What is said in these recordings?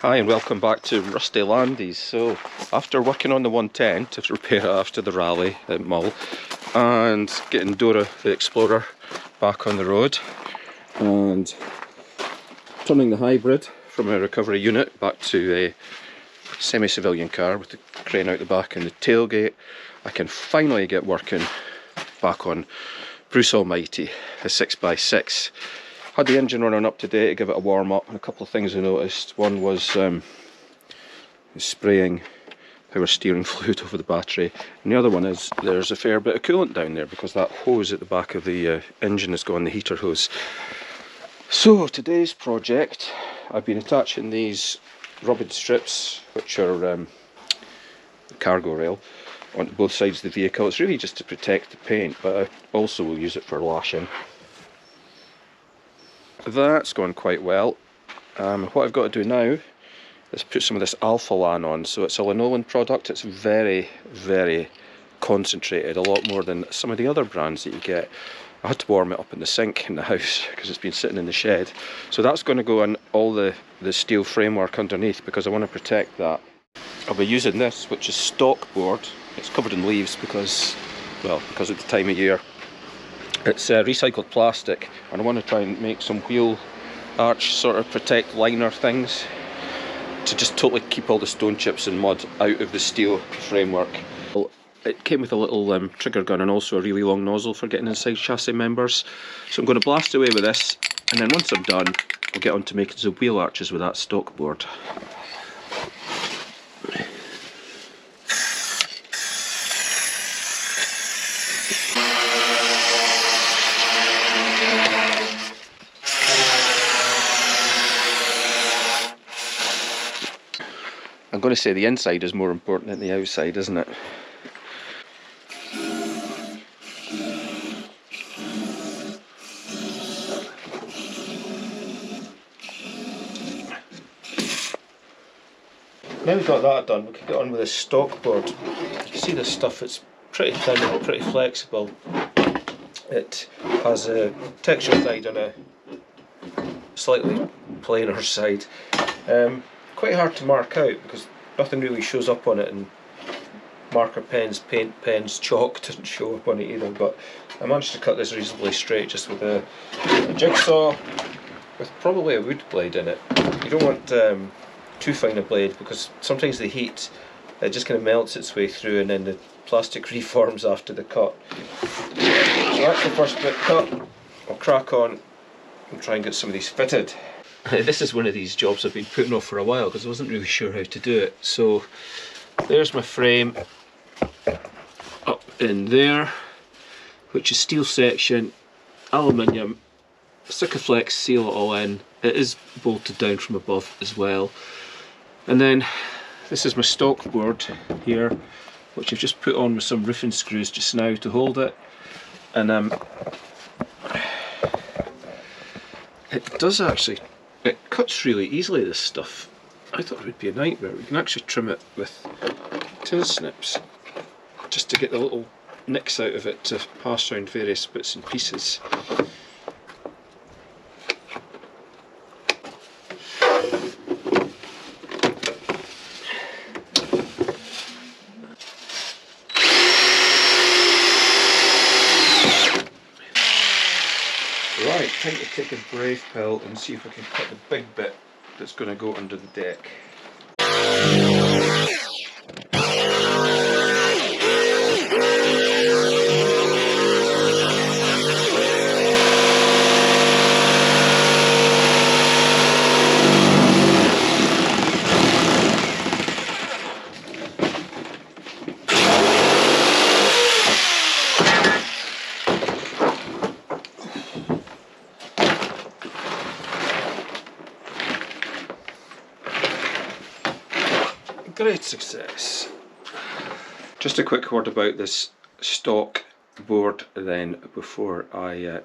Hi and welcome back to Rusty Landies. So after working on the 110 to repair it after the rally at Mull and getting Dora the Explorer back on the road and turning the hybrid from a recovery unit back to a semi-civilian car with the crane out the back and the tailgate, I can finally get working back on Bruce Almighty, a 6x6. Had the engine running up today to give it a warm up, and a couple of things I noticed. One was spraying power steering fluid over the battery, and the other one is there's a fair bit of coolant down there because that hose at the back of the engine has gone, the heater hose. So today's project, I've been attaching these rubbed strips, which are the cargo rail, onto both sides of the vehicle. It's really just to protect the paint, but I also will use it for lashing. That's gone quite well. What I've got to do now is put some of this Alphalan on. So it's a linoleum product. It's very, very concentrated, a lot more than some of the other brands that you get. I had to warm it up in the sink in the house because it's been sitting in the shed. So that's going to go on all the steel framework underneath because I want to protect that. I'll be using this, which is Stockboard. It's covered in leaves because of the time of year. It's recycled plastic, and I want to try and make some wheel arch sort of protect liner things to just totally keep all the stone chips and mud out of the steel framework. It came with a little trigger gun and also a really long nozzle for getting inside chassis members. So I'm going to blast away with this, and then once I'm done, I'll get on to making some wheel arches with that Stockboard. I'm going to say the inside is more important than the outside, isn't it? Now we've got that done, we can get on with this Stockboard. You see this stuff, it's pretty thin and pretty flexible. It has a textured side and a slightly plainer side. Quite hard to mark out because nothing really shows up on it, and marker pens, paint pens, chalk doesn't show up on it either, but I managed to cut this reasonably straight just with a jigsaw with probably a wood blade in it. You don't want too fine a blade because sometimes the heat, it just kind of melts its way through and then the plastic reforms after the cut. So that's the first bit cut. I'll crack on and try and get some of these fitted. This is one of these jobs I've been putting off for a while because I wasn't really sure how to do it. So there's my frame up in there, which is steel section, aluminium, Sikaflex, seal it all in. It is bolted down from above as well. And then this is my Stockboard here, which I've just put on with some roofing screws just now to hold it. And it does actually, it cuts really easily, this stuff. I thought it would be a nightmare. We can actually trim it with tin snips just to get the little nicks out of it to pass around various bits and pieces. Right, time to take a brave pill and see if I can cut the big bit that's going to go under the deck. Great success. Just a quick word about this Stockboard then before I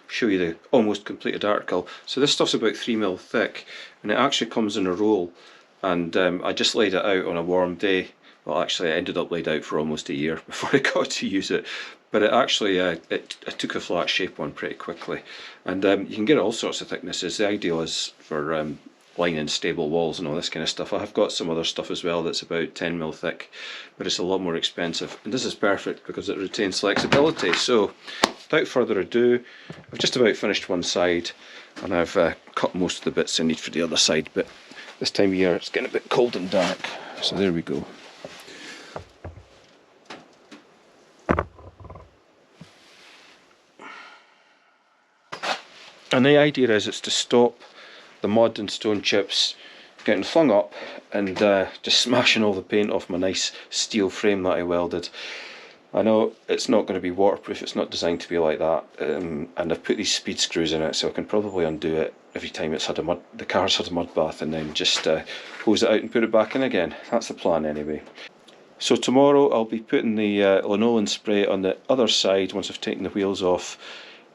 show you the almost completed article. So this stuff's about 3mm thick and it actually comes in a roll, and I just laid it out on a warm day. Well, actually I ended up laid out for almost a year before I got to use it, but it actually it took a flat shape on pretty quickly, and you can get all sorts of thicknesses. The ideal is for lining stable walls and all this kind of stuff. I have got some other stuff as well that's about 10mm thick, but it's a lot more expensive. And this is perfect because it retains flexibility. So without further ado, I've just about finished one side, and I've cut most of the bits I need for the other side. But this time of year it's getting a bit cold and dark, so there we go. And the idea is it's to stop the mud and stone chips getting flung up and just smashing all the paint off my nice steel frame that I welded. I know it's not going to be waterproof, it's not designed to be like that, and I've put these speed screws in it, so I can probably undo it every time it's had the car's had a mud bath, and then just hose it out and put it back in again. That's the plan anyway. So tomorrow I'll be putting the linoleum spray on the other side once I've taken the wheels off,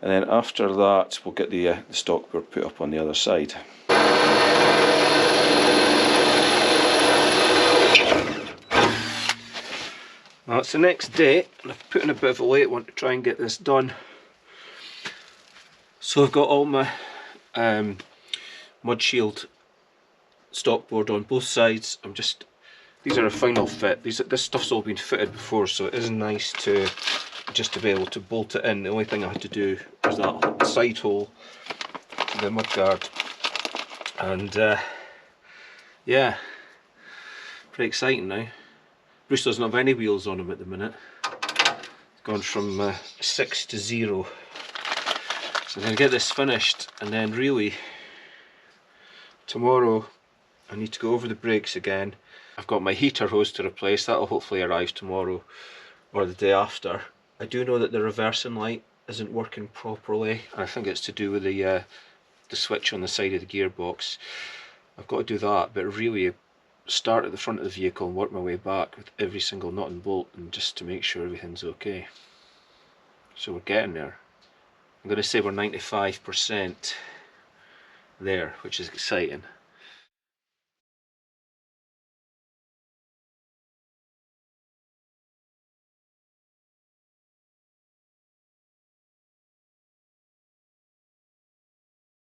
and then after that we'll get the stockboard put up on the other side. Well, it's the next day, and I've put in a bit of a late one to try and get this done. So I've got all my mud shield stockboard on both sides. These are a final fit. This stuff's all been fitted before, so it is nice to just to be able to bolt it in. The only thing I had to do was that side hole to the mudguard, and yeah, pretty exciting now. Bruce doesn't have any wheels on him at the minute. It's gone from 6 to 0. So I'm going to get this finished, and then really tomorrow I need to go over the brakes again. I've got my heater hose to replace. That'll hopefully arrive tomorrow or the day after. I do know that the reversing light isn't working properly. I think it's to do with the switch on the side of the gearbox. I've got to do that, but really start at the front of the vehicle and work my way back with every single nut and bolt, and just to make sure everything's okay. So we're getting there. I'm going to say we're 95% there, which is exciting.